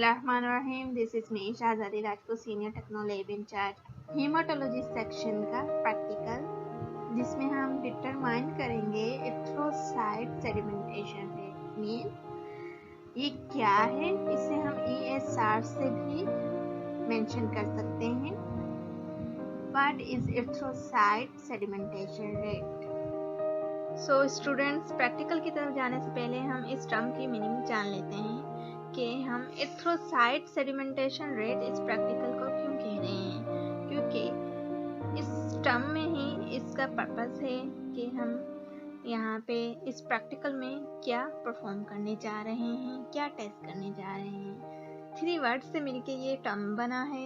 बिस्मिल्लाहिर्रहमानिर्रहीम। This is me Shahzadi Rajput, senior techno lab incharge, haematology section का practical, जिसमें हम डिटरमाइन करेंगे एरिथ्रोसाइट सेडिमेंटेशन रेट। मीन ये क्या है, इसे हम ESR से भी मेंशन कर सकते हैं। What is erythrocyte sedimentation rate? So students, practical की तरफ जाने से पहले हम इस टर्म की मीनिंग जान लेते हैं कि हम एरिथ्रोसाइट सेडिमेंटेशन रेट इस प्रैक्टिकल को क्यों कह रहे हैं, क्योंकि इस टर्म में ही इसका पर्पस है कि हम यहाँ पे इस प्रैक्टिकल में क्या परफॉर्म करने जा रहे हैं, क्या टेस्ट करने जा रहे हैं। 3 वर्ड से मिलके ये टर्म बना है,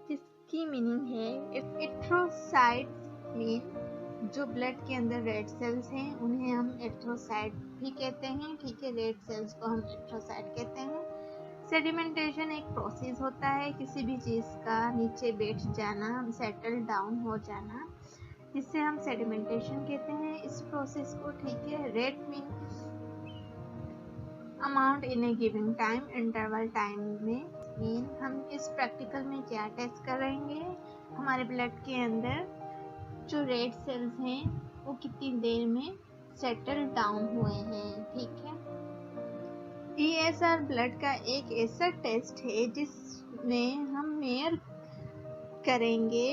जिसकी मीनिंग है एरिथ्रोसाइट मीन जो ब्लड के अंदर रेड सेल्स हैं उन्हें हम एरिथ्रोसाइट भी कहते हैं। ठीक है, रेड सेल्स को हम एरिथ्रोसाइट कहते हैं। सेडिमेंटेशन एक प्रोसेस होता है किसी भी चीज़ का नीचे बैठ जाना, सेटल डाउन हो जाना, जिससे हम सेडिमेंटेशन कहते हैं इस प्रोसेस को। ठीक है, rate mean amount in A giving time, interval time में हम इस प्रैक्टिकल में क्या टेस्ट करेंगे, हमारे ब्लड के अंदर जो रेड सेल्स हैं वो कितनी देर में सेटल डाउन हुए हैं। ठीक है, ESR ब्लड का एक ऐसा टेस्ट है जिसमें हम मेयर करेंगे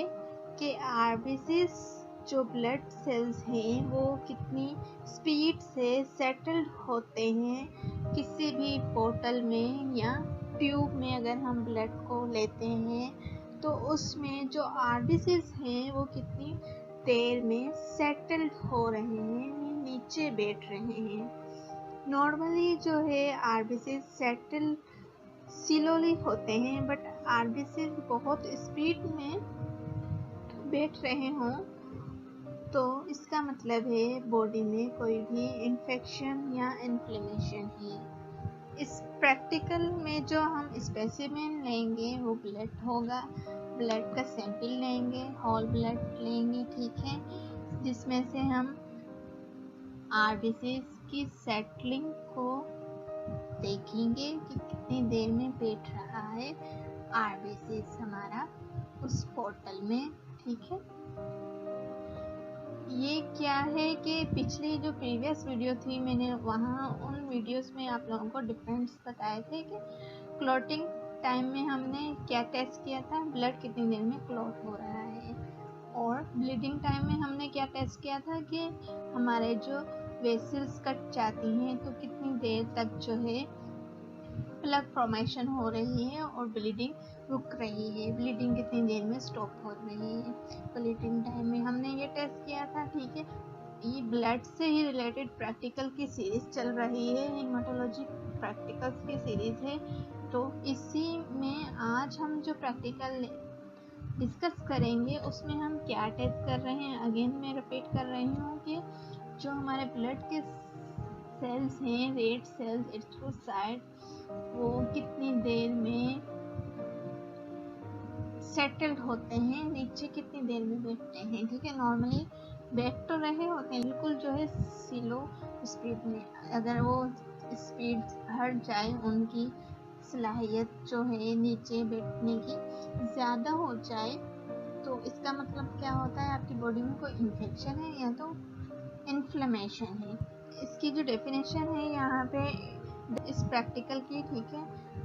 कि RBCs जो ब्लड सेल्स हैं वो कितनी स्पीड से सेटल होते हैं किसी भी बोतल में या ट्यूब में। अगर हम ब्लड को लेते हैं तो उसमें जो RBCs हैं वो कितनी देर में सेटल हो रहे हैं, नीचे बैठ रहे हैं। नॉर्मली जो है RBCs सेटल स्लोली होते हैं, बट RBCs बहुत स्पीड में बैठ रहे हों तो इसका मतलब है बॉडी में कोई भी इन्फेक्शन या इन्फ्लेमेशन है। इस प्रैक्टिकल में जो हम स्पेसिमेन लेंगे वो ब्लड होगा, ब्लड का सैंपल लेंगे, होल ब्लड लेंगे। ठीक है, जिसमें से हम RBCs की सेटलिंग को देखेंगे कि कितनी देर में बैठ रहा है RBCs हमारा उस बोतल में। ठीक है, ये क्या है कि पिछली जो प्रीवियस वीडियो थी मैंने वहाँ उन वीडियोस में आप लोगों को डिफरेंस बताए थे कि क्लॉटिंग टाइम में हमने क्या टेस्ट किया था, ब्लड कितनी देर में क्लॉट हो रहा है, और ब्लीडिंग टाइम में हमने क्या टेस्ट किया था कि हमारे जो वेसल्स कट जाती हैं तो कितनी देर तक जो है प्लग फॉर्मेशन हो रही है और ब्लीडिंग रुक रही है, ब्लीडिंग कितनी देर में स्टॉप हो रही है। ब्लीडिंग टाइम में हमने ये टेस्ट किया था। ठीक है, ये ब्लड से ही रिलेटेड प्रैक्टिकल की सीरीज चल रही है, हीमाटोलॉजी प्रैक्टिकल्स की सीरीज है। तो इसी में आज हम जो प्रैक्टिकल डिस्कस करेंगे उसमें हम क्या टेस्ट कर रहे हैं। अगेन मैं रिपीट कर रही हूँ कि जो हमारे ब्लड के सेल्स हैं, रेड सेल्स, एरिथ्रोसाइट, वो कितनी देर में सेटल्ड होते हैं, नीचे कितनी देर में बैठते हैं। ठीक है, नॉर्मली बैठ तो रहे होते हैं बिल्कुल जो है स्लो स्पीड में, अगर वो स्पीड हट जाए, उनकी सलाहियत जो है नीचे बैठने की ज़्यादा हो जाए, तो इसका मतलब क्या होता है, आपकी बॉडी में कोई इन्फेक्शन है या तो इन्फ्लेमेशन है। इसकी जो डेफिनेशन है यहाँ पे इस प्रैक्टिकल की, ठीक है,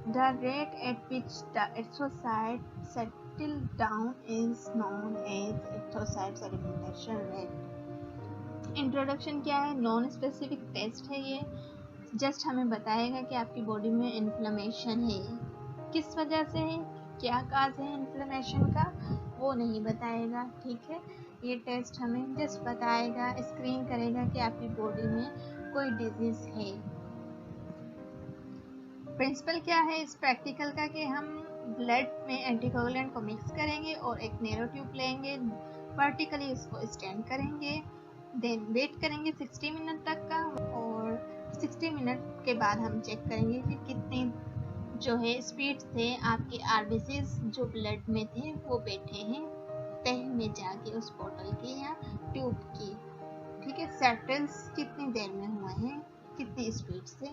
the rate at which the erythrocyte settle down is known as erythrocyte sedimentation rate. Introduction क्या है, नॉन स्पेसिफिक टेस्ट है ये, जस्ट हमें बताएगा कि आपकी बॉडी में इन्फ्लेमेशन है, किस वजह से है, क्या काज है इन्फ्लेमेशन का, वो नहीं बताएगा। ठीक है, ये टेस्ट हमें जस्ट बताएगा, स्क्रीन करेगा कि आपकी बॉडी में कोई डिजीज है। प्रिंसिपल क्या है इस प्रैक्टिकल का कि हम ब्लड में एंटीकोगुलेंट को मिक्स करेंगे और एक नैरो ट्यूब लेंगे, वर्टिकली उसको स्टैंड करेंगे, देन वेट करेंगे 60 मिनट तक का, और 60 मिनट के बाद हम चेक करेंगे कि कितने जो है स्पीड से आपके RBCs जो ब्लड में थे वो बैठे हैं तह में जाके उस बोतल की या ट्यूब की। ठीक है, सेटल्स कितनी देर में हुए हैं, कितनी स्पीड से,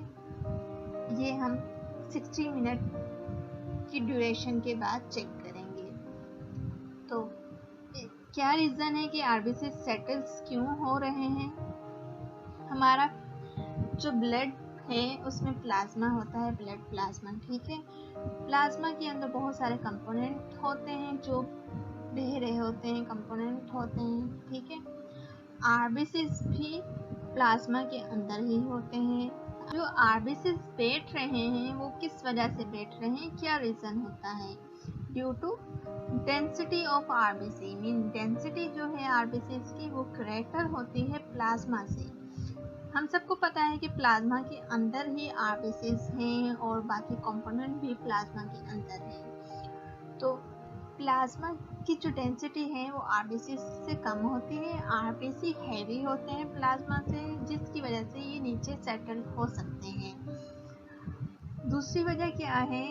ये हम 60 मिनट की ड्यूरेशन के बाद चेक करेंगे। तो क्या रीज़न है कि आरबीसी सेटल्स क्यों हो रहे हैं? हमारा जो ब्लड है उसमें प्लाज्मा होता है, ब्लड प्लाज्मा, ठीक है। प्लाज्मा के अंदर बहुत सारे कंपोनेंट होते हैं जो बह रहे होते हैं, कंपोनेंट होते हैं, ठीक है। आरबीसीज भी प्लाज्मा के अंदर ही होते हैं। जो आरबीसीज बैठ रहे हैं वो किस वजह से बैठ रहे हैं, क्या रीज़न होता है? Due to density of RBC, mean density जो है आरबीसीज की वो ग्रेटर होती है प्लाज्मा से। हम सबको पता है कि प्लाज्मा के अंदर ही आरबीसीज हैं और बाकी कंपोनेंट भी प्लाज्मा के अंदर हैं। तो प्लाज्मा की जो डेंसिटी है वो आरबीसी से कम होती है। आरबीसी हैवी होते हैं प्लाज्मा से, जिसकी वजह से ये नीचे सेटल हो सकते हैं। दूसरी वजह क्या है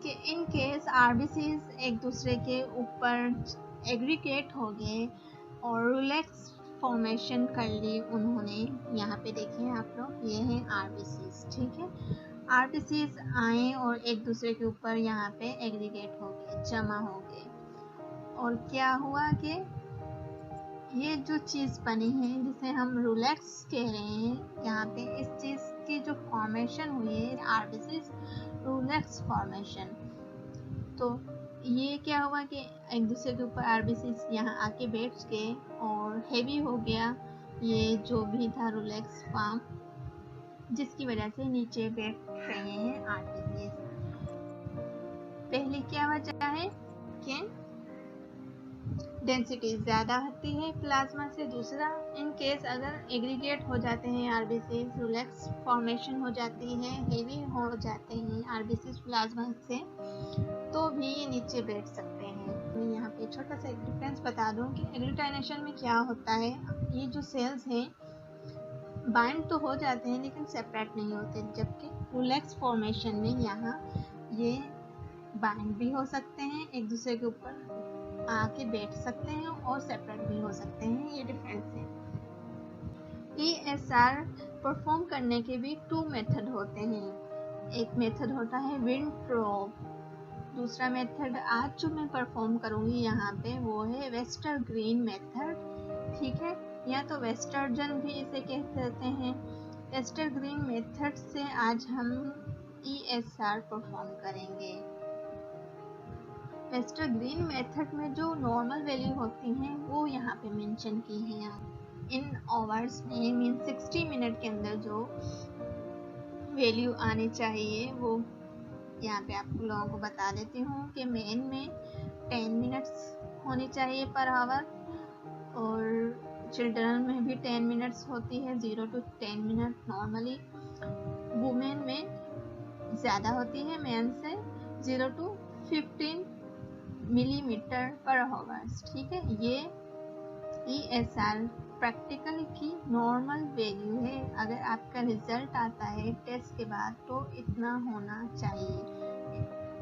कि इन केस आरबीसीज एक दूसरे के ऊपर एग्रीगेट हो गए और रिलैक्स फॉर्मेशन कर ली उन्होंने। यहाँ पे देखें आप लोग, ये हैं आरबीसीज, ठीक है। आरबीसीज आए और एक दूसरे के ऊपर यहाँ पे एग्रीगेट हो गए, जमा हो गए, और क्या हुआ कि ये जो चीज़ बनी है जिसे हम रिलैक्स कह रहे हैं, यहाँ पे इस चीज़ की जो फॉर्मेशन हुई है आरबीसीज रिलैक्स फॉर्मेशन। तो ये क्या हुआ कि एक दूसरे के ऊपर आरबीसीज यहाँ आके बैठ गए और हेवी हो गया ये जो भी था रिलैक्स फॉर्म, जिसकी वजह से नीचे बैठ रहे हैं आरबीसीज। पहली क्या वजह है कि डेंसिटी ज़्यादा होती है प्लाज्मा से। दूसरा, इन केस अगर एग्रीगेट हो जाते हैं आरबीसीज, रिलैक्स फॉर्मेशन हो जाती है, हेवी हो जाते हैं आरबीसीज प्लाज्मा से, तो भी ये नीचे बैठ सकते हैं। मैं यहाँ पे छोटा सा एक डिफरेंस बता दूँ कि एग्लूटिनेशन में क्या होता है, ये जो सेल्स हैं बाइंड तो हो जाते हैं लेकिन सेपरेट नहीं होते, जबकि रिलैक्स फॉर्मेशन में यहाँ ये बाइंड भी हो सकते हैं, एक दूसरे के ऊपर आके बैठ सकते हैं और सेपरेट भी हो सकते हैं। ये डिफरेंस है। ESR परफॉर्म करने के भी 2 मेथड होते हैं। एक मेथड होता है विंड प्रोब, दूसरा मेथड आज जो मैं परफॉर्म करूँगी यहाँ पे वो है वेस्टर ग्रीन मेथड, ठीक है, या तो वेस्टर्जन भी इसे कहते हैं। वेस्टर ग्रीन मेथड से आज हम ESR परफॉर्म करेंगे। वेस्टर ग्रीन मेथड में जो नॉर्मल वैल्यू होती हैं वो यहाँ पे मेंशन की है। इन आवर्स में मीन 60 मिनट के अंदर जो वैल्यू आनी चाहिए वो यहाँ पे आप लोगों को बता देती हूँ कि मेन में 10 मिनट्स होनी चाहिए पर आवर, और चिल्ड्रन में भी 10 मिनट्स होती है, 0 to 10 मिनट नॉर्मली। वुमेन में ज़्यादा होती है मैन से, 0 to 15 मिलीमीटर पर आवर्स, ठीक है। ये ESR प्रैक्टिकल की नॉर्मल वैल्यू है। अगर आपका रिजल्ट आता है टेस्ट के बाद तो इतना होना चाहिए।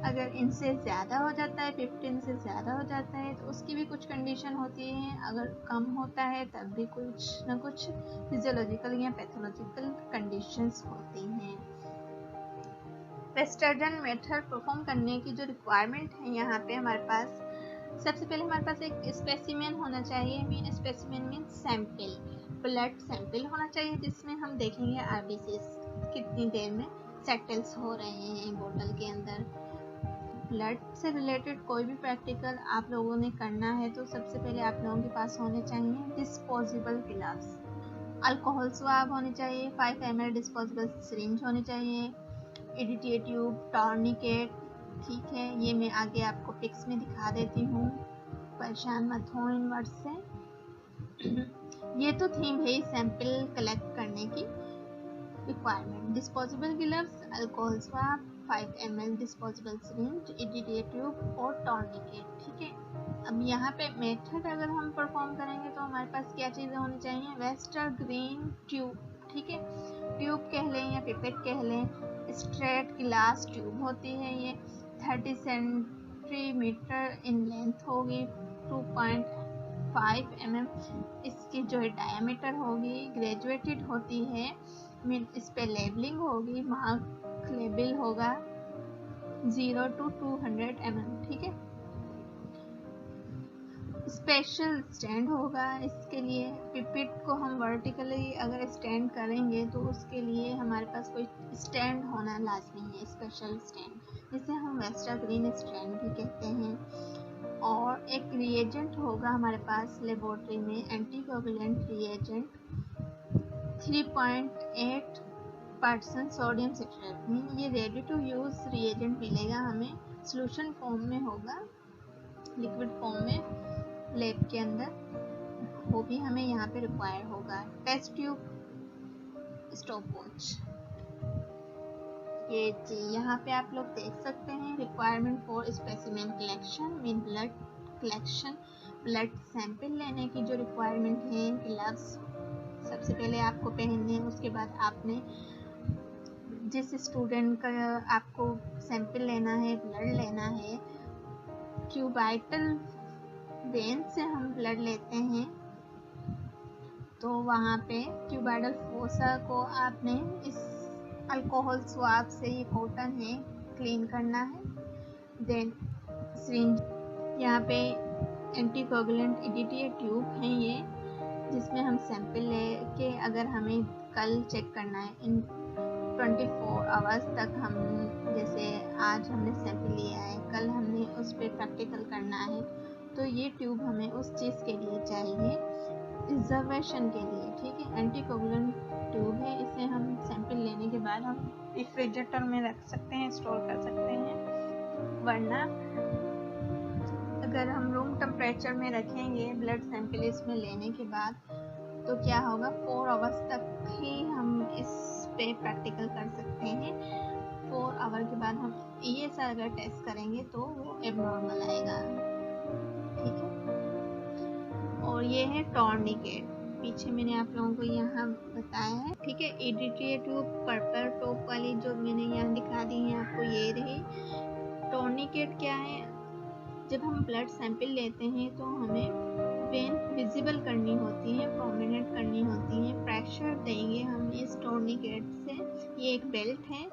अगर इनसे ज़्यादा हो जाता है, 15 से ज़्यादा हो जाता है, तो उसकी भी कुछ कंडीशन होती है। अगर कम होता है तब भी कुछ ना कुछ फिजियोलॉजिकल या पैथोलॉजिकल कंडीशंस होती हैं। वेस्टर्न मेथड परफॉर्म करने की जो रिक्वायरमेंट है यहाँ पे हमारे पास, सबसे पहले हमारे पास एक स्पेसिमेन होना चाहिए। Mean specimen mean sample, blood sample होना चाहिए जिसमें हम देखेंगे आरबीसीज कितनी देर में सेटल्स हो रहे हैं बोतल के अंदर। ब्लड से रिलेटेड कोई भी प्रैक्टिकल आप लोगों ने करना है तो सबसे पहले आप लोगों के पास होने चाहिए डिस्पोजेबल ग्लव्स, अल्कोहल स्वाब होनी चाहिए, 5 ml डिस्पोजेबल सिरिंज होनी चाहिए, EDTA ट्यूब, टॉर्निकेट, ठीक है। ये मैं आगे आपको पिक्स में दिखा देती हूँ, परेशान मत हो इन वर्ड से। ये तो थी भाई सैंपल कलेक्ट करने की requirement. Disposable gloves, alcohol swab, 5 ml disposable syringe, EDTA tube और टॉर्निकेट, ठीक है। अब यहाँ पे मेथड अगर हम परफॉर्म करेंगे तो हमारे पास क्या चीज़ें होनी चाहिए, वेस्टर ग्रीन ट्यूब, ठीक है, ट्यूब कह लें या पिपेट कह लें, स्ट्रेट ग्लास ट्यूब होती है, ये 30 सेंटीमीटर इन लेंथ होगी, 2.5 mm इसकी जो है डायमीटर होगी, ग्रेजुएटेड होती है, मीन इस पे लेबलिंग होगी, मार्क लेबल होगा, 0 to 200 mm, ठीक है। स्पेशल स्टैंड होगा इसके लिए। पिपेट को हम वर्टिकली अगर स्टैंड करेंगे तो उसके लिए हमारे पास कोई स्टैंड होना लाजमी है, स्पेशल स्टैंड, जिसे हम वेस्टा ग्रीन स्टैंड भी कहते हैं। और एक रिएजेंट होगा हमारे पास लेबोरेटरी में, एंटीकोगुलेंट रिएजेंट 3.8% सोडियम सिट्रेट में। ये रेडी टू यूज रिएजेंट मिलेगा हमें, सोल्यूशन फॉर्म में होगा, लिक्विड फॉर्म में लैब के अंदर, वो भी हमें यहाँ पे रिक्वायर होगा। टेस्ट ट्यूब, स्टॉपवॉच, ये जी यहाँ पे आप लोग देख सकते हैं। Requirement for specimen collection mean blood collection, blood sample लेने की जो रिक्वायरमेंट है। ग्लव्स सबसे पहले आपको पहनने हैं, उसके बाद आपने जिस स्टूडेंट का आपको सैंपल लेना है, ब्लड लेना है, क्यूबाइटल वेन से हम ब्लड लेते हैं, तो वहाँ पे क्यूबाइटल फोसा को आपने इस अल्कोहल स्वाब से, ये कॉटन है, क्लीन करना है। देन सिरिंज, यहाँ पे एंटीकोगुलेंट EDTA ट्यूब है ये, जिसमें हम सैंपल लेके अगर हमें कल चेक करना है इन 24 आवर्स तक, हम जैसे आज हमने सैंपल लिया है, कल हमने उस पर प्रैक्टिकल करना है, तो ये ट्यूब हमें उस चीज़ के लिए चाहिए, रिजर्वेशन के लिए, ठीक है। एंटीकोगुलेंट ट्यूब है, इसे हम सैंपल लेने के बाद हम रेफ्रिजरेटर में रख सकते हैं, स्टोर कर सकते हैं। वरना अगर हम रूम टेम्परेचर में रखेंगे ब्लड सैंपल इसमें लेने के बाद, तो क्या होगा, 4 आवर्स तक ही हम इस पे प्रैक्टिकल कर सकते हैं। 4 आवर के बाद हम ESR अगर टेस्ट करेंगे तो वो एबनॉर्मल आएगा, ठीक है। और ये है टॉर्निकेट, पीछे मैंने आप लोगों को यहाँ बताया है, ठीक है। EDTA ट्यूब पर्पल टॉप वाली जो मैंने यहाँ दिखा दी है आपको, ये रही। टॉर्निकेट क्या है, जब हम ब्लड सैंपल लेते हैं तो हमें वेन विजिबल करनी होती है, प्रोमिनेंट करनी होती है, प्रेशर देंगे हम इस टॉर्निकेट से। ये एक बेल्ट है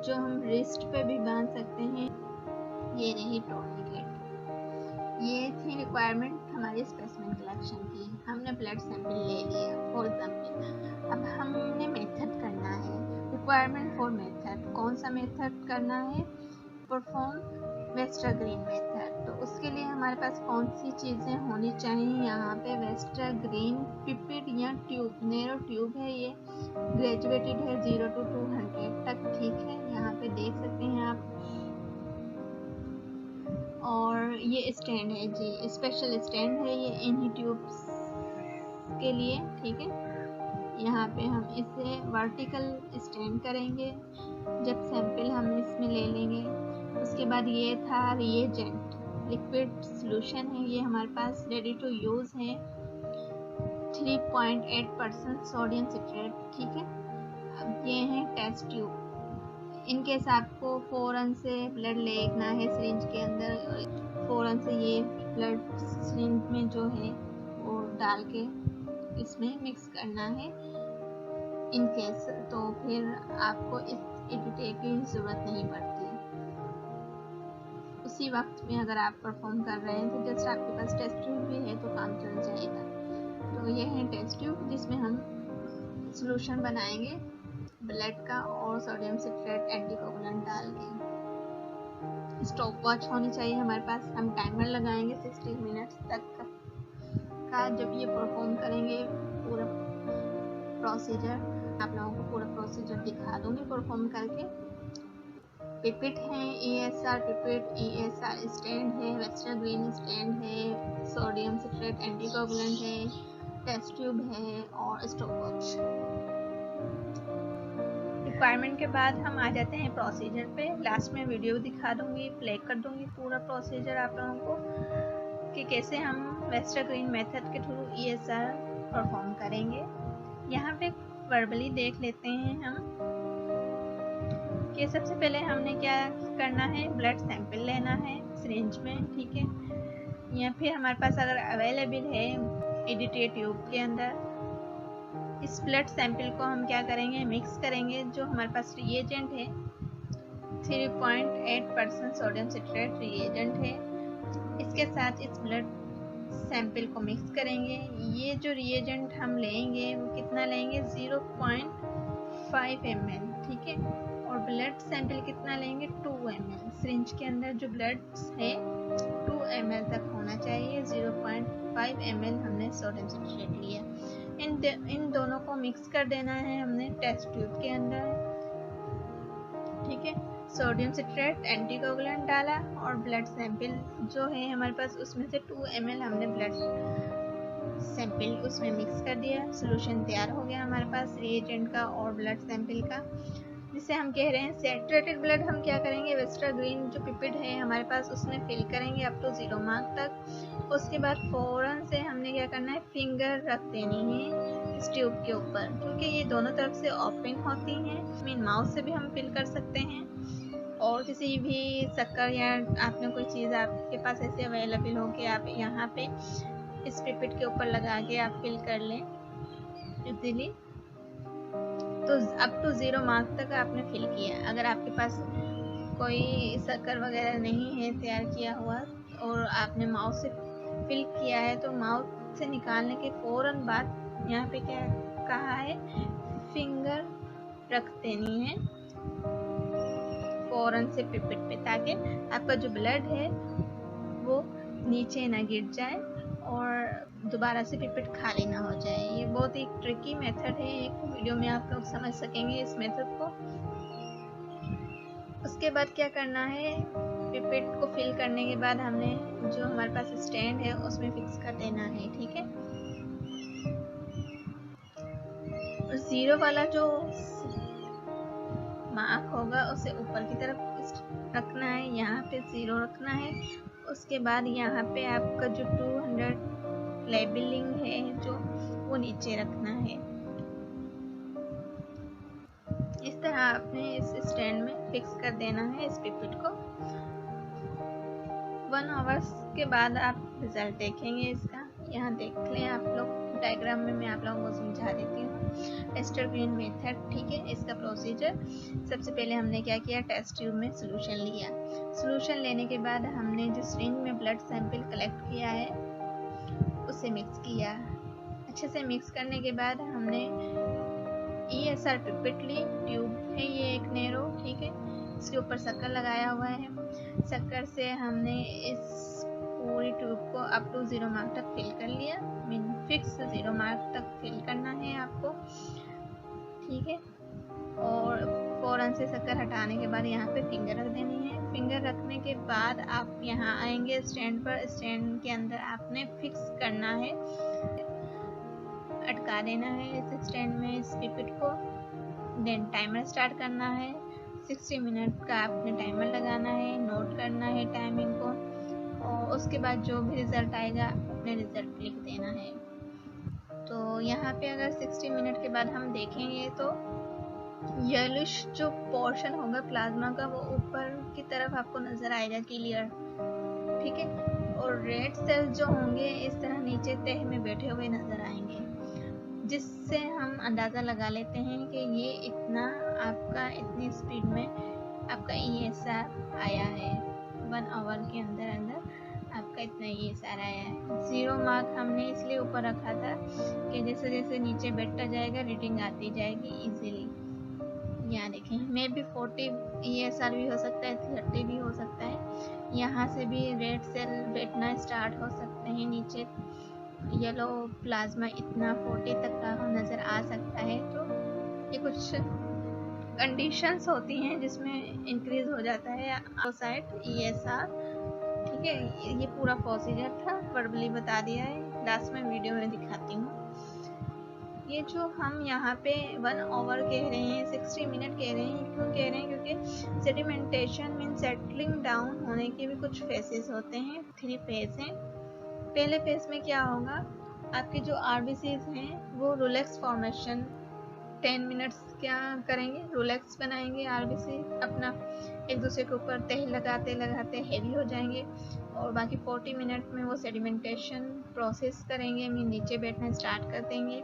जो हम रिस्ट पे भी बांध सकते हैं। ये रही टॉर्निकेट। ये थी रिक्वायरमेंट हमारी स्पेसिमेन कलेक्शन की। हमने ब्लड सैंपल ले लिया फॉर एग्जाम्पल, अब हमने मेथड करना है। रिक्वायरमेंट फॉर मेथड, कौन सा मेथड करना है, परफॉर्म वेस्टा ग्रीन मेथड। तो उसके लिए हमारे पास कौन सी चीज़ें होनी चाहिए, यहाँ पे वेस्टा ग्रीन पिपेट या ट्यूब, नैरो ट्यूब है, ये ग्रेजुएटेड है 0 to 200 तक, ठीक है, यहाँ पे देख सकते हैं आप। और ये स्टैंड है जी, स्पेशल स्टैंड है ये इन्हीं ट्यूब्स के लिए, ठीक है। यहाँ पे हम इसे वर्टिकल स्टैंड करेंगे जब सैंपल हम इसमें ले लेंगे। उसके बाद ये था रिएजेंट, लिक्विड सॉल्यूशन है ये हमारे पास, रेडी टू यूज़ है, 3.8% सोडियम सिट्रेट, ठीक है। अब ये है टेस्ट ट्यूब, इनकेस आपको फ़ौरन से ब्लड लेना है सिरिंज के अंदर, फ़ौरन से ये ब्लड सिरिंज में जो है वो डाल के इसमें मिक्स करना है इनकेस, तो फिर आपको इस EDTA की ज़रूरत नहीं पड़ती। उसी वक्त में अगर आप परफॉर्म कर रहे हैं तो जस्ट आपके पास टेस्ट ट्यूब भी है तो काम चल जाएगा। तो ये है टेस्ट ट्यूब जिसमें हम सॉल्यूशन बनाएंगे ब्लड का और सोडियम सिट्रेट एंटीकोगुलेंट डाल के। स्टॉप वॉच होनी चाहिए हमारे पास, हम टाइमर लगाएंगे 60 मिनट्स तक का। जब ये परफॉर्म करेंगे पूरा प्रोसीजर, आप लोगों को पूरा प्रोसीजर दिखा दूंगी परफॉर्म करके। पिपेट है, ESR पिपेट, ESR स्टैंड है, वेस्टा ग्रीन स्टैंड है, सोडियम सिट्रेट एंटीकोगुलेंट है, टेस्ट ट्यूब है और स्टॉपवॉच। रिक्वायरमेंट के बाद हम आ जाते हैं प्रोसीजर पे। लास्ट में वीडियो दिखा दूंगी, प्ले कर दूंगी पूरा प्रोसीजर आप लोगों को कि कैसे हम वेस्टा ग्रीन मेथड के थ्रू ESR परफॉर्म करेंगे। यहाँ पे वर्बली देख लेते हैं हम कि सबसे पहले हमने क्या करना है, ब्लड सैंपल लेना है सिरिंज में, ठीक है। या फिर हमारे पास अगर अवेलेबल है EDTA ट्यूब के अंदर, इस ब्लड सैंपल को हम क्या करेंगे, मिक्स करेंगे। जो हमारे पास रिएजेंट है 3.8% सोडियम सिट्रेट रिएजेंट है। इसके साथ इस ब्लड सैंपल को मिक्स करेंगे। ये जो रिएजेंट हम लेंगे वो कितना लेंगे, 0.5 ml, ठीक है। और ब्लड सैंपल कितना लेंगे, 2 ml। सिरिंज के अंदर जो ब्लड है 2 ml तक होना चाहिए। 0.5 ml हमने सोडियम सिट्रेट लिया। इन दोनों को मिक्स कर देना है हमने टेस्ट ट्यूब के अंदर, ठीक है। सोडियम सिट्रेट एंटीकोगुलेंट डाला और ब्लड सैंपल जो है हमारे पास उसमें से 2 ml हमने ब्लड सैंपल उसमें मिक्स कर दिया। सॉल्यूशन तैयार हो गया हमारे पास रिएजेंट का और ब्लड सैंपल का, जिसे हम कह रहे हैं सैचुरेटेड ब्लड। हम क्या करेंगे, वेस्टर ग्रीन जो पिपेट है हमारे पास उसमें फिल करेंगे अप टू 0 मार्क तक। उसके बाद फौरन से हमने क्या करना है, फिंगर रख देनी है इस ट्यूब के ऊपर, क्योंकि ये दोनों तरफ से ओपन होती हैं। मीन माउथ से भी हम फिल कर सकते हैं और किसी भी शक्कर या आपने कोई चीज़ आपके पास ऐसे अवेलेबल हो कि आप यहाँ पे इस पिपेट के ऊपर लगा के आप फिल कर लें इजीली। तो अप टू 0 मार्क तक आपने फिल किया। अगर आपके पास कोई शक्कर वगैरह नहीं है तैयार किया हुआ और आपने माउथ से फिल किया है, तो माउथ से निकालने के फौरन बाद यहाँ पे क्या कहा है, फिंगर रख देनी है फौरन से पिपेट पे, ताकि आपका जो ब्लड है वो नीचे ना गिर जाए और दोबारा से पिपेट खाली ना हो जाए। ये बहुत ही ट्रिकी मेथड है, एक वीडियो में आप लोग समझ सकेंगे इस मेथड को। उसके बाद क्या करना है, पिपेट को फिल करने के बाद हमने जो हमारे पास स्टैंड है उसमें फिक्स कर देना है, ठीक है। और 0 वाला जो मार्क होगा उसे ऊपर की तरफ रखना है, यहाँ पे 0 रखना है। उसके बाद यहाँ पे आपका जो 200 लेबलिंग है जो वो नीचे रखना है। इस तरह आपने इस स्टैंड में फिक्स कर देना है इस पिपेट को। 1 आवर्स के बाद आप रिजल्ट देखेंगे इसका। यहाँ देख लें आप लोग, डायग्राम में मैं आप लोगों को समझा देती हूँ। वेस्टर ग्रीन मेथड, ठीक है, इसका प्रोसीजर। सबसे पहले हमने क्या किया, टेस्ट ट्यूब में सोल्यूशन लिया। सोल्यूशन लेने के बाद हमने जो सिरिंज में ब्लड सैंपल कलेक्ट किया है उसे मिक्स किया। अच्छे से मिक्स करने के बाद हमने ESR पिपेट ली, ट्यूब है ये एक नैरो, ठीक है। इसके ऊपर शक्कर लगाया हुआ है। शक्कर से हमने इस पूरी ट्यूब को अप टू 0 मार्क तक फिल कर लिया। मीन फिक्स 0 मार्क तक फिल करना है आपको, ठीक है। और फौरन से शक्कर हटाने के बाद यहाँ पे फिंगर रख देनी है। फिंगर रखने के बाद आप यहाँ आएंगे स्टैंड पर। स्टैंड के अंदर आपने फिक्स करना है, अटका देना है इस स्टैंड में इस पिपेट को। देन टाइमर स्टार्ट करना है। 60 मिनट का आपने टाइमर लगाना है, नोट करना है टाइमिंग को, और उसके बाद जो भी रिजल्ट आएगा अपने रिजल्ट लिख देना है। तो यहाँ पे अगर 60 मिनट के बाद हम देखेंगे तो येलोइश जो पोर्शन होगा प्लाज्मा का वो ऊपर की तरफ आपको नजर आएगा क्लियर, ठीक है। और रेड सेल्स जो होंगे इस तरह नीचे तह में बैठे हुए नजर आएंगे, जिससे हम अंदाज़ा लगा लेते हैं कि ये इतना आपका इतनी स्पीड में आपका ESR आया है। 1 आवर के अंदर आपका इतना ESR आया है। 0 मार्क हमने इसलिए ऊपर रखा था कि जैसे जैसे नीचे बैठता जाएगा रीडिंग आती जाएगी इजीली। यहाँ देखें, मे भी 40 ESR भी हो सकता है, 30 भी हो सकता है। यहाँ से भी रेड सेल बैठना स्टार्ट हो सकते हैं नीचे। येलो प्लाज्मा इतना 40 तक का नज़र आ सकता है। तो ये कुछ कंडीशंस होती हैं जिसमें इंक्रीज हो जाता है साइड ESR, ठीक है। ये पूरा प्रोसीजर था, वर्बली बता दिया है, लास्ट में वीडियो में दिखाती हूँ। ये जो हम यहाँ पे 1 आवर कह रहे हैं, 60 मिनट कह रहे हैं, क्यों कह रहे हैं, क्योंकि सेडिमेंटेशन मीन सेटलिंग डाउन होने के भी कुछ फेजेस होते हैं। 3 फेज हैं। पहले फेज में क्या होगा, आपके जो RBCs हैं वो रिलैक्स फॉर्मेशन 10 मिनट्स क्या करेंगे, रिलैक्स बनाएंगे। RBC अपना एक दूसरे के ऊपर तह लगाते लगाते हेवी हो जाएंगे, और बाकी 40 मिनट में वो सेडिमेंटेशन प्रोसेस करेंगे, मीन नीचे बैठना स्टार्ट कर देंगे।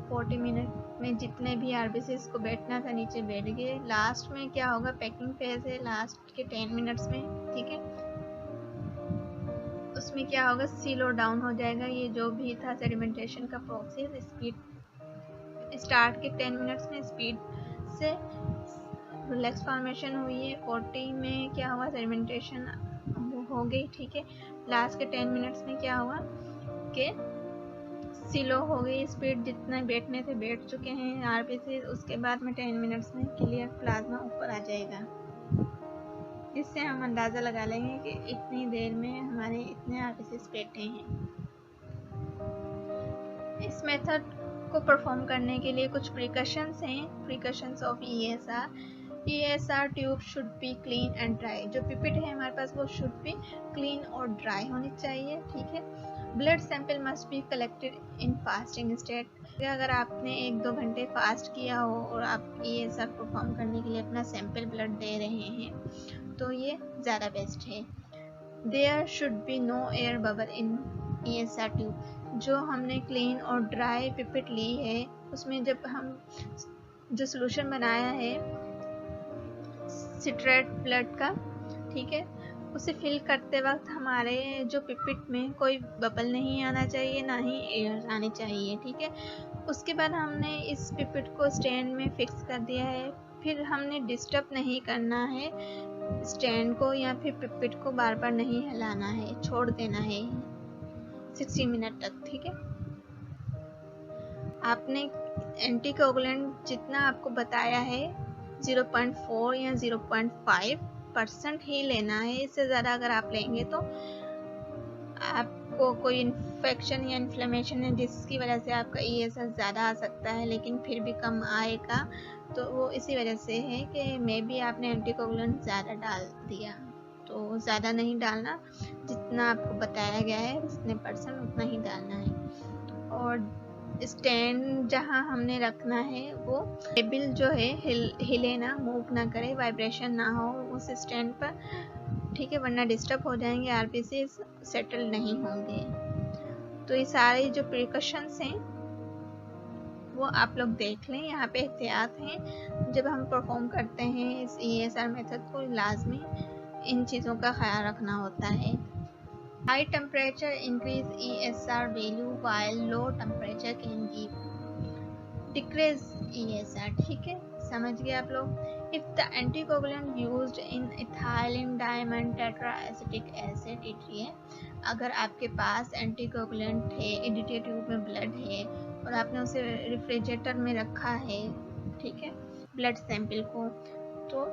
40 मिनट में जितने भी आरबीसीज को बैठना था नीचे बैठ गए। लास्ट में क्या होगा, पैकिंग फेज है लास्ट के 10 मिनट्स में, ठीक है। उसमें क्या होगा, स्लो डाउन हो जाएगा ये जो भी था सेडिमेंटेशन का प्रोसेस। स्पीड स्टार्ट के 10 मिनट्स में स्पीड से रिलैक्स फॉर्मेशन हुई है। 40 में क्या हुआ, सेडिमेंटेशन हो गई, ठीक है। लास्ट के 10 मिनट्स में क्या हुआ कि स्लो हो गई स्पीड, जितना बैठने थे बैठ चुके हैं आरबीसी। उसके बाद में 10 मिनट्स में क्लियर प्लाज्मा ऊपर आ जाएगा। इससे हम अंदाज़ा लगा लेंगे कि इतनी देर में हमारे इतने आरबीसी बैठे हैं। इस मेथड को परफॉर्म करने के लिए कुछ प्रिकॉशंस हैं। Precautions of ESR tube should be clean and dry. जो पिपेट है हमारे पास वो शुड बी क्लीन और ड्राई होनी चाहिए, ठीक है। Blood sample must be collected in fasting state. अगर आपने 1-2 घंटे फास्ट किया हो और आप ESR परफॉर्म करने के लिए अपना सैंपल ब्लड दे रहे हैं तो ये ज़्यादा बेस्ट है। There should be no air bubble in ESR tube. जो हमने क्लीन और ड्राई पिपेट ली है उसमें जब हम जो सोल्यूशन बनाया है सिट्रेट ब्लड का, ठीक है, उसे फिल करते वक्त हमारे जो पिपेट में कोई बबल नहीं आना चाहिए, ना ही एयर आनी चाहिए, ठीक है। उसके बाद हमने इस पिपेट को स्टैंड में फिक्स कर दिया है। फिर हमने डिस्टर्ब नहीं करना है स्टैंड को या फिर पिपेट को, बार बार नहीं हिलाना है, छोड़ देना है 60 मिनट तक, ठीक है। आपने एंटीकोगुलेंट जितना आपको बताया है 0.4 या 0.5% ही लेना है। इससे ज़्यादा अगर आप लेंगे तो आपको कोई इन्फेक्शन या इन्फ्लेमेशन है जिसकी वजह से आपका ESR ज़्यादा आ सकता है, लेकिन फिर भी कम आएगा। तो वो इसी वजह से है कि मे बी आपने एंटीकोगुलेंट ज़्यादा डाल दिया। तो ज़्यादा नहीं डालना, जितना आपको बताया गया है जितने % उतना ही डालना है। और स्टैंड जहां हमने रखना है वो टेबल जो है हिले ना, मूव ना करे, वाइब्रेशन ना हो उस स्टैंड पर, ठीक है, वरना डिस्टर्ब हो जाएंगे, आरबीसी सेटल नहीं होंगे। तो ये सारे जो प्रिकॉशंस हैं वो आप लोग देख लें, यहाँ पे एहतियात हैं। जब हम परफॉर्म करते हैं इस ESR मेथड को लाजमी इन चीज़ों का ख्याल रखना होता है। High temperature increase ESR value while low temperature can decrease ESR, ठीक है, समझ गए आप लोग। If the anticoagulant used in ethylene diamond tetraacetic acid ETA, अगर आपके पास एंटीकोगुलेंट है, EDTA ट्यूब में ब्लड है और आपने उसे रेफ्रिजरेटर में रखा है, ठीक है, ब्लड सैंपल को, तो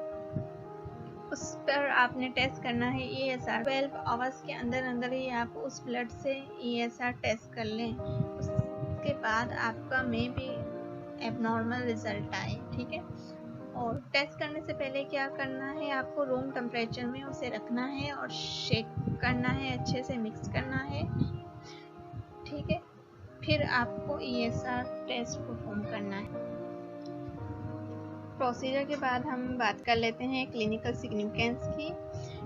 उस पर आपने टेस्ट करना है ESR। 12 आवर्स के अंदर ही आप उस ब्लड से ESR टेस्ट कर लें। उसके बाद आपका मे भी एबनॉर्मल रिजल्ट आए, ठीक है। और टेस्ट करने से पहले क्या करना है, आपको रूम टेम्परेचर में उसे रखना है और शेक करना है, अच्छे से मिक्स करना है, ठीक है। फिर आपको ESR टेस्ट परफॉर्म करना है। प्रोसीजर के बाद हम बात कर लेते हैं क्लिनिकल सिग्निफिकेंस की।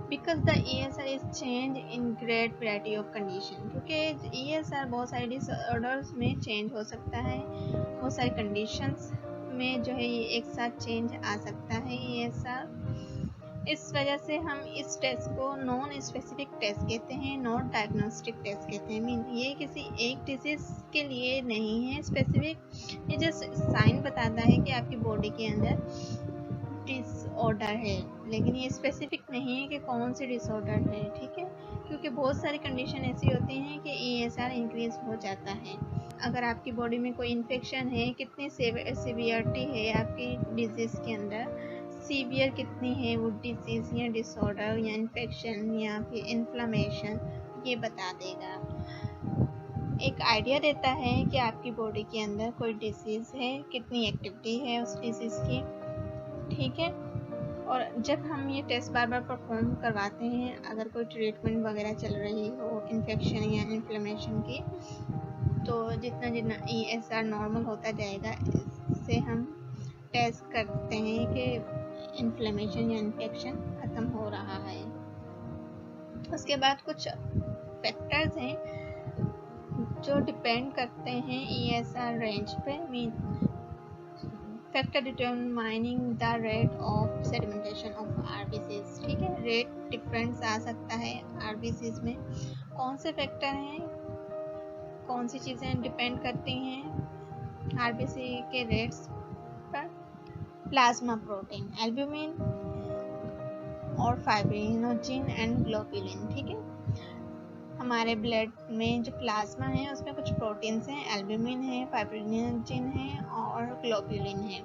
Because the ESR is change in great variety of condition, क्योंकि ESR बहुत सारे डिसऑर्डर्स में चेंज हो सकता है, बहुत सारी कंडीशंस में जो है ये एक साथ चेंज आ सकता है ESR। इस वजह से हम इस टेस्ट को नॉन स्पेसिफिक टेस्ट कहते हैं, नॉट डायग्नोस्टिक टेस्ट कहते हैं। मीन ये किसी एक डिजीज के लिए नहीं है स्पेसिफिक, ये जस्ट साइन बताता है कि आपकी बॉडी के अंदर डिसऑर्डर है, लेकिन ये स्पेसिफिक नहीं है कि कौन सी डिसऑर्डर है, ठीक है। क्योंकि बहुत सारी कंडीशन ऐसी होती हैं कि ESR इंक्रीज हो जाता है। अगर आपकी बॉडी में कोई इन्फेक्शन है, कितनी सीवियरिटी है आपकी डिजीज के अंदर, सीवियर कितनी है वो डिजीज या डिसऑर्डर या इन्फेक्शन या फिर इन्फ्लेमेशन, ये बता देगा, एक आइडिया देता है कि आपकी बॉडी के अंदर कोई डिजीज है, कितनी एक्टिविटी है उस डिजीज की, ठीक है। और जब हम ये टेस्ट बार बार परफॉर्म करवाते हैं, अगर कोई ट्रीटमेंट वगैरह चल रही हो इन्फेक्शन या इन्फ्लेमेशन की, तो जितना जितना ESR नॉर्मल होता जाएगा, इससे हम टेस्ट करते हैं कि इन्फ्लेमेशन या इन्फेक्शन ख़त्म हो रहा है। उसके बाद कुछ फैक्टर्स हैं जो डिपेंड करते हैं ESR रेंज पे। Mean factor determining the rate of sedimentation of RBCs. ठीक है, रेट डिफरेंस आ सकता है आरबीसीज में। कौन से फैक्टर हैं, कौन सी चीज़ें डिपेंड करती हैं आरबीसी के रेट्स पर? प्लाज्मा प्रोटीन, एल्ब्यूमिन और फाइब्रिनोजिन एंड ग्लोबुलिन। ठीक है, हमारे ब्लड में जो प्लाज्मा है उसमें कुछ प्रोटीन्स हैं, एल्ब्यूमिन है, फाइब्रिनोजिन है और ग्लोबुलिन है।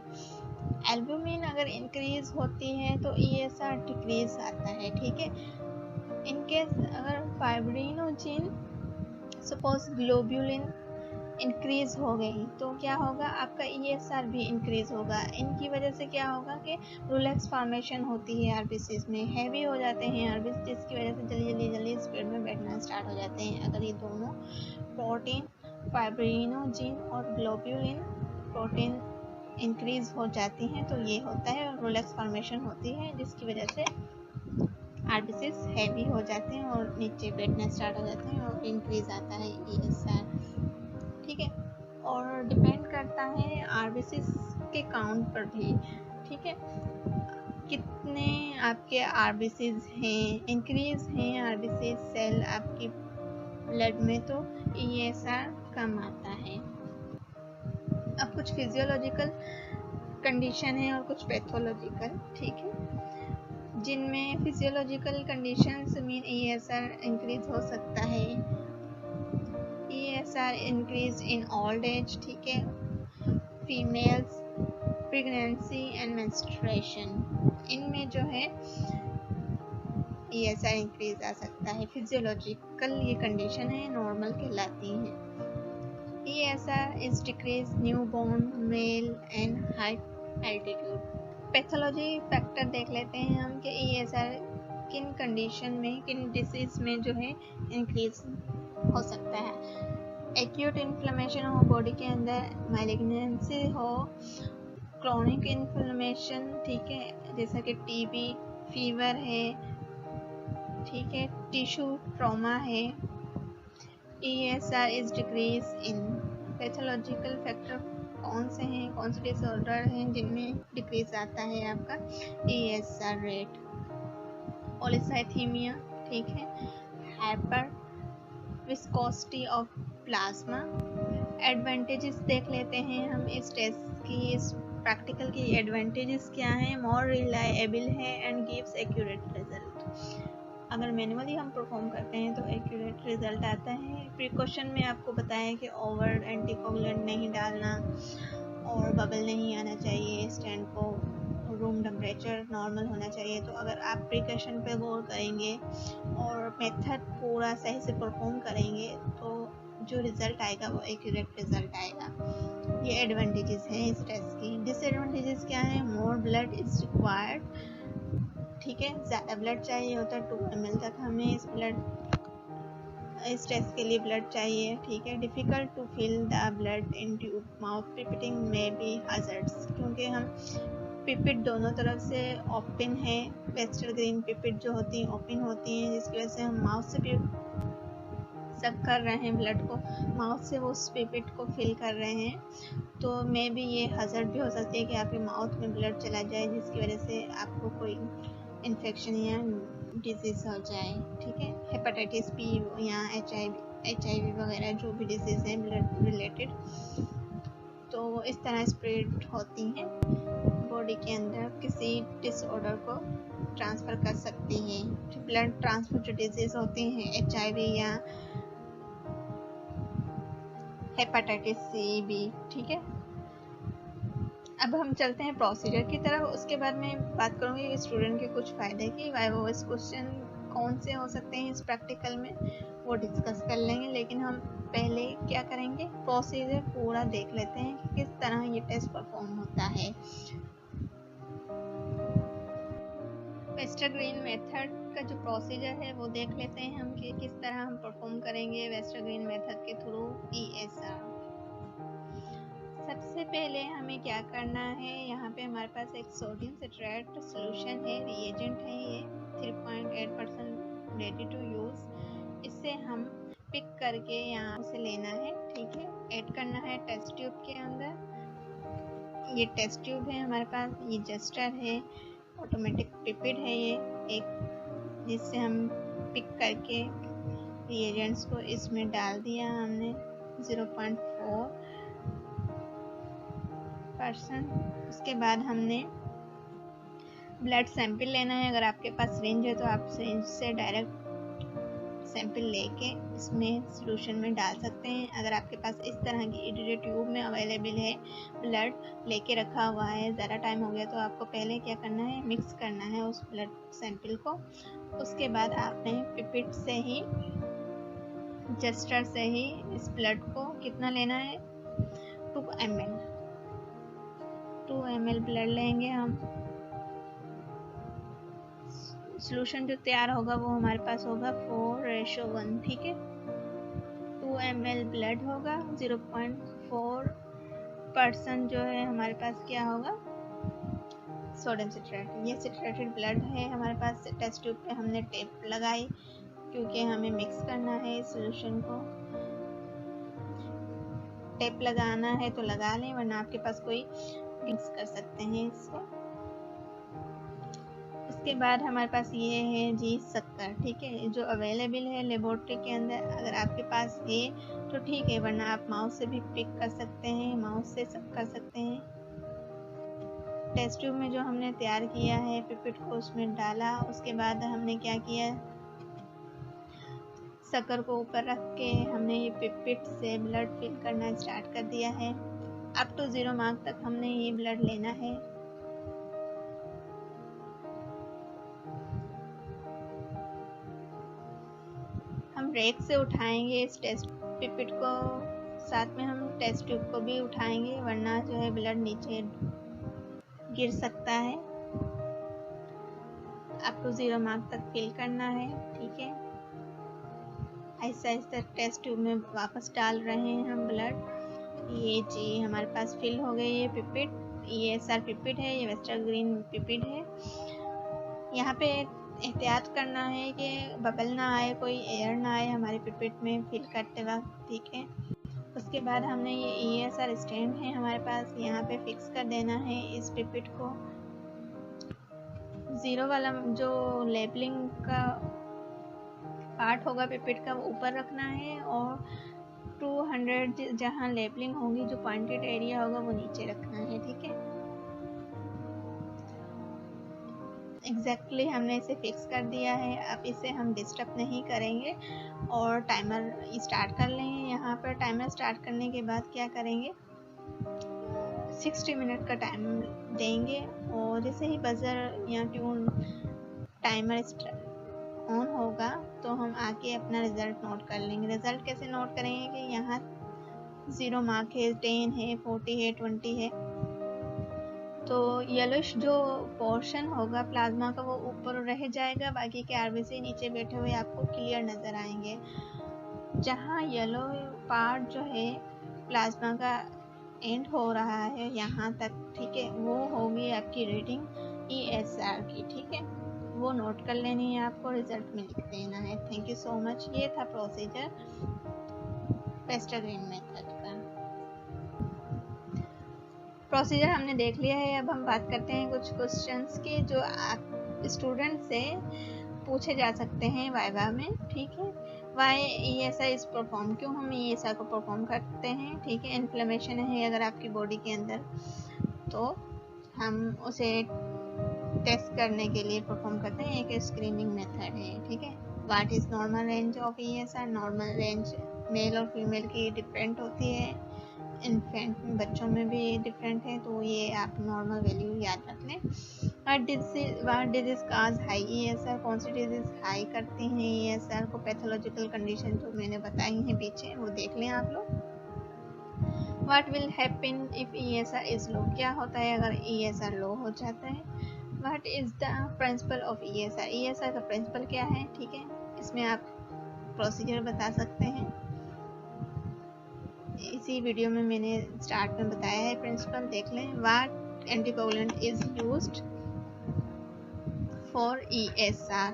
एल्ब्यूमिन अगर इंक्रीज होती है तो ईएसआर डिक्रीज आता है। ठीक है, इनकेस अगर फाइब्रिनोजिन सपोज ग्लोबुलिन इंक्रीज हो गई तो क्या होगा, आपका ईएसआर भी इंक्रीज होगा। इनकी वजह से क्या होगा कि रूलेक्स फॉर्मेशन होती है आरबीसीज में, हैवी हो जाते हैं आरबीसी, जिसकी वजह से जल्दी स्पीड में बैठना स्टार्ट हो जाते हैं। अगर ये दोनों प्रोटीन फाइब्रिनोजिन और ग्लोबुलिन प्रोटीन इंक्रीज हो जाती हैं तो ये होता है रूलेक्स फॉर्मेशन होती है, जिसकी वजह से आरबीसीज हैवी हो जाते हैं और नीचे बैठना स्टार्ट हो जाते हैं और इंक्रीज आता है ईएसआर। ठीक है, और डिपेंड करता है आरबीसीज के काउंट पर भी। ठीक है, कितने आपके आरबीसीज हैं, इंक्रीज हैं आरबीसी सेल आपकी ब्लड में तो ईएसआर कम आता है। अब कुछ फिजियोलॉजिकल कंडीशन है और कुछ पैथोलॉजिकल। ठीक है, जिनमें physiological conditions mean ESR increase हो सकता है। ESR increase in old age. ठीक है, फीमेल्स, प्रेगनेंसी एंड मेंस्ट्रुएशन, इनमें जो है ईएसआर इंक्रीज आ सकता है। फिजियोलॉजिकल ये कंडीशन है, नॉर्मल कहलाती है। ESR is decrease newborn male and high altitude. Pathology factor देख लेते हैं हम कि ईएसआर किन कंडीशन में, किन डिसीज में जो है इंक्रीज हो सकता है। एक्यूट इन्फ्लेमेशन हो बॉडी के अंदर, मैलिग्नेंसी हो, क्रोनिक इन्फ्लेमेशन, ठीक है, जैसा कि टीबी, फीवर है, ठीक है, टिश्यू ट्रॉमा है, ESR is decrease in. Pathological factor कौन से हैं, कौन से डिसऑर्डर हैं जिनमें डिक्रीज आता है आपका ईएसआर रेट? पॉलीसाइथीमिया, ठीक है, hyper viscosity of plasma. Advantages देख लेते हैं हम इस टेस्ट की, इस प्रैक्टिकल की एडवांटेजेस क्या हैं? मोर रिलायबल है एंड गिव्स एक्यूरेट रिजल्ट। अगर मैनुअली हम परफॉर्म करते हैं तो एक्यूरेट रिजल्ट आता है। प्रिकॉशन में आपको बताया कि ओवर एंटीकोगुलेंट नहीं डालना और बबल नहीं आना चाहिए, स्टैंड को रूम टेम्परेचर नॉर्मल होना चाहिए। तो अगर आप प्रिकॉशन पे गौर करेंगे और मेथड पूरा सही से परफॉर्म करेंगे तो जो रिजल्ट आएगा वो एक्यूरेट रिजल्ट आएगा। ये एडवांटेजेस हैं इस टेस्ट की। डिसएडवांटेजेस क्या है? मोर ब्लड इज रिक्वायर्ड। ठीक है, ज़्यादा ब्लड चाहिए होता है, 2 ml तक हमें इस टेस्ट के लिए ब्लड चाहिए। ठीक है, difficult to fill the blood in tube, mouth pipetting में भी हज़ार्ड्स, क्योंकि हम पिपिट दोनों तरफ से ओपन है, वेस्टर्न ग्रीन पिपिट जो होती हैं ओपन होती हैं, जिसकी वजह से हम माउथ से भी सक कर रहे हैं ब्लड को, माउथ से वो उस पिपिट को फिल कर रहे हैं। तो मे भी ये हज़ार्ड भी हो सकती है कि आपके माउथ में ब्लड चला जाए, जिसकी वजह से आपको कोई इन्फेक्शन या डिजीज़ हो जाए। ठीक है, हेपेटाइटिस बी या HIV वगैरह जो भी डिजीज़ हैं ब्लड रिलेटेड, तो इस तरह स्प्रेड होती हैं बॉडी के अंदर, किसी डिसऑर्डर को ट्रांसफ़र कर सकती हैं। ब्लड ट्रांसफर जो डिजीज़ होती हैं HIV या हेपेटाइटिस C, B। ठीक है, अब हम चलते हैं प्रोसीजर की तरफ। उसके बाद में बात करूँगी स्टूडेंट के कुछ फ़ायदे की। वाइवा वॉइस क्वेश्चन कौन से हो सकते हैं इस प्रैक्टिकल में वो डिस्कस कर लेंगे, लेकिन हम पहले क्या करेंगे, प्रोसीजर पूरा देख लेते हैं कि किस तरह ये टेस्ट परफॉर्म होता है। वेस्टर्न ग्रीन मेथड का जो प्रोसीजर है वो देख लेते हैं हम कि किस तरह हम परफॉर्म करेंगे वेस्टर्न ग्रीन मेथड के थ्रू ESR। सबसे पहले हमें क्या करना है, यहाँ पे हमारे पास एक सोडियम सिट्रेट सॉल्यूशन है, रिएजेंट है ये 3.8% रेडी टू यूज़। इससे हम पिक करके यहाँ से लेना है, ठीक है, ऐड करना है टेस्ट ट्यूब के अंदर। ये टेस्ट ट्यूब है हमारे पास, ये जस्टर है, ऑटोमेटिक पिपेट है ये एक, जिससे हम पिक करके रिएजेंट्स को इसमें डाल दिया हमने 0.4%। उसके बाद हमने ब्लड सैंपल लेना है। अगर आपके पास सिरिंज है तो आप सिरिंज से डायरेक्ट सैंपल लेके इसमें सॉल्यूशन में डाल सकते हैं। अगर आपके पास इस तरह की एडिटेड ट्यूब में अवेलेबल है, ब्लड लेके रखा हुआ है, ज़्यादा टाइम हो गया, तो आपको पहले क्या करना है, मिक्स करना है उस ब्लड सैंपल को। उसके बाद आपने पिपेट से ही, जस्टर से ही इस ब्लड को कितना लेना है, 2 ml ब्लड लेंगे हम। सॉल्यूशन जो तैयार होगा वो हमारे पास होगा 4:1, ठीक है। 2 ml ब्लड होगा, 0.4% जो है हमारे पास क्या होगा, सोडियम सिट्रेट। ये सिट्रेटेड ब्लड है हमारे पास। टेस्ट ट्यूब पे हमने टेप लगाई क्योंकि हमें मिक्स करना है इस सॉल्यूशन को। टेप लगाना है तो लगा लें, वरना आपके पास कोई मिक्स कर सकते हैं इसको। उसके बाद हमारे पास ये है जी शक्कर, ठीक है, जो अवेलेबल है लेबोरेटरी के अंदर। अगर आपके पास है तो ठीक है, वरना आप माउस से भी पिक कर सकते हैं, माउस से सब कर सकते हैं। टेस्ट ट्यूब में जो हमने तैयार किया है पिपेट को उसमें डाला। उसके बाद हमने क्या किया, शक्कर को ऊपर रख के हमने ये पिपेट से ब्लड फिल करना स्टार्ट कर दिया है। अप टू 0 मार्क तक हमने ये ब्लड लेना है। हम रेक से उठाएंगे इस टेस्ट पिपेट को, साथ में हम टेस्ट ट्यूब को भी उठाएंगे, वरना जो है ब्लड नीचे गिर सकता है। अप टू 0 मार्क तक फिल करना है, ठीक है। ऐसा ऐसा टेस्ट ट्यूब में वापस डाल रहे हैं हम ब्लड। ये जी हमारे पास फिल हो गई है पिपेट। ये SR पिपेट है, ये वेस्टर्न ग्रीन पिपेट है। यहाँ पे एहतियात करना है कि बबल ना आए, कोई एयर ना आए हमारे पिपेट में फिल करते वक्त, ठीक है। उसके बाद हमने ये ESR स्टैंड है हमारे पास, यहाँ पे फिक्स कर देना है इस पिपेट को। 0 वाला जो लेबलिंग का पार्ट होगा पिपेट का वो ऊपर रखना है, और 200 जहाँ लेबलिंग होगी, जो पॉइंटेड एरिया होगा वो नीचे रखना है, ठीक है। एग्जैक्टली हमने इसे फिक्स कर दिया है। अब इसे हम डिस्टर्ब नहीं करेंगे और टाइमर स्टार्ट कर लेंगे। यहाँ पर टाइमर स्टार्ट करने के बाद क्या करेंगे, 60 मिनट का टाइम देंगे, और जैसे ही बजर या ट्यून टाइमर ऑन होगा तो हम आके अपना रिजल्ट नोट कर लेंगे। रिजल्ट कैसे नोट करेंगे कि यहाँ 0 मार्क है, 10 है, 40 है, 20 है, तो येलोइश जो पोर्शन होगा प्लाज्मा का वो ऊपर रह जाएगा, बाकी के RBC नीचे बैठे हुए आपको क्लियर नज़र आएंगे। जहाँ येलो पार्ट जो है प्लाज्मा का एंड हो रहा है यहाँ तक, ठीक है, वो होगी आपकी रीडिंग ESR की, ठीक है, वो नोट कर लेनी है आपको, रिजल्ट में लिख देना है। Thank you so much. ये था प्रोसीजर वेस्टर्न ग्रीन मेथड का। प्रोसीजर हमने देख लिया है। अब हम बात करते हैं कुछ क्वेश्चंस की जो आप स्टूडेंट से पूछे जा सकते हैं वाइवा में, ठीक है। वाई ESR इस परफॉर्म, क्यों हम ESR को परफॉर्म करते हैं, ठीक है। इन्फ्लेमेशन है अगर आपकी बॉडी के अंदर तो हम उसे टेस्ट करने के लिए परफॉर्म करते हैं, एक स्क्रीनिंग मेथड है, ठीक है। What is normal range of ESR, normal range male और फीमेल की डिफरेंट होती है, इन्फेंट बच्चों में भी डिफरेंट है, तो ये आप नॉर्मल वैल्यू याद रख लें। What disease cause high ESR, कौन सी डिजीज हाई करती हैं ESR को, पैथोलॉजिकल कंडीशन जो मैंने बताई हैं पीछे वो देख लें आप लोग। What will happen if ESR is low, क्या होता है अगर ESR लो हो जाता है। What is the principle of ESR, ESR का प्रिंसिपल क्या है, ठीक है। इसमें आप प्रोसीजर बता सकते हैं, इसी वीडियो में मैंने स्टार्ट में बताया है प्रिंसिपल, देख लें। What anticoagulant is used for ESR,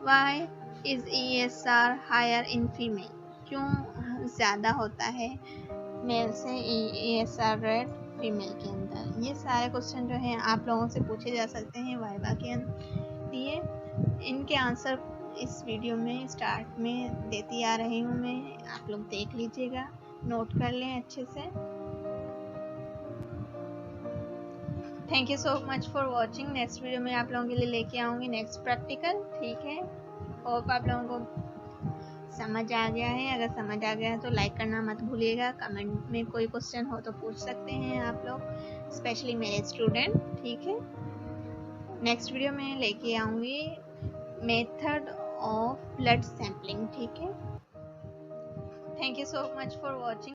why is ESR higher in female, क्यों ज़्यादा होता है मेल से ESR रेट फीमेल के अंदर। ये सारे क्वेश्चन जो हैं आप लोगों से पूछे जा सकते हैं वाइवा के लिए। इनके आंसर इस वीडियो में स्टार्ट में देती आ रही हूँ मैं, आप लोग देख लीजिएगा, नोट कर लें अच्छे से। Thank you so much for watching. Next video में आप लोगों के लिए लेके आऊँगी नेक्स्ट प्रैक्टिकल, ठीक है। होप आप लोगों को समझ आ गया है। अगर समझ आ गया है तो लाइक करना मत भूलिएगा। कमेंट में कोई क्वेश्चन हो तो पूछ सकते हैं आप लोग, स्पेशली मेरे स्टूडेंट, ठीक है। नेक्स्ट वीडियो में लेके आऊँगी मेथड ऑफ ब्लड सैम्पलिंग, ठीक है। Thank you so much for watching.